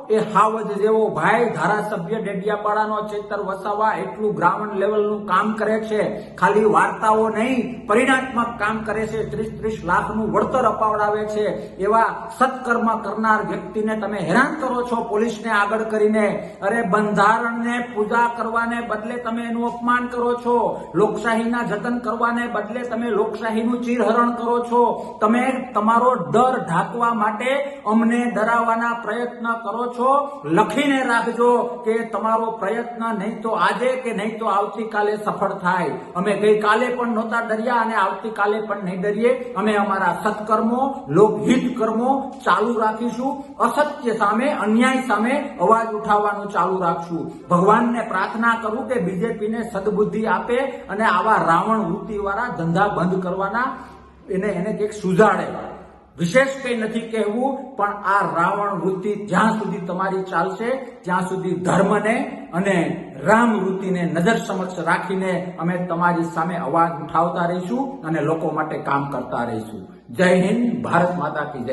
એ હાવજ જેવો ભાઈ ધારાસભ્ય ડેડિયાપાડાનો ચેતર વસાવા એટલું ગ્રાઉન્ડ લેવલનું કામ કરે છે, ખાલી વાર્તાઓ નહીં પરિણાત્મક કામ કરે છે, 30-30 લાખનું વળતર અપાવડાવે છે, એવા સત્કર્મ કરનાર વ્યક્તિને તમે હેરાન કરો છો પોલીસને આગળ કરીને. અરે બંધારણને પૂજા કરવાને બદલે તમે એનું અપમાન કરો છો, લોકશાહીના જતન કરવાને બદલે તમે લોકશાહીનું ચીરહરણ કરો છો, તમે તમારો ડર ઢાંકવા માટે અમને ડરાવવાના પ્રયત્ન કરો છો. લખીને રાખજો કે તમારો પ્રયત્ન નહીં તો આજે કે નહીં તો આવતીકાલે સફળ થાય. અમે ગઈકાલે પણ નહોતા ડર્યા અને આવતીકાલે પણ નહીં ડરીએ. અમે અમારા સત્કર્મો, લોકહિત કર્મો ચાલુ રાખીશું. અસત્ય સામે, અન્યાય સામે અવાજ ઉઠાવવાનું ચાલુ રાખશું. ભગવાનને પ્રાર્થના કરું કે બીજેપીને સદબુદ્ધિ આપે અને આવા રાવણ વૃત્તિવાળા ધંધા બંધ કરવાના એને કંઈક સુઝાડે. વિશેષ કંઈ નથી કહેવું, પણ આ રાવણ વૃત્તિ જ્યાં સુધી તમારી ચાલશે ત્યાં સુધી ધર્મને અને રામ વૃત્તિને નજર સમક્ષ રાખીને અમે તમારી સામે અવાજ ઉઠાવતા રહીશું અને લોકો માટે કામ કરતા રહીશું. જય હિન્દ, ભારત માતા કી જય.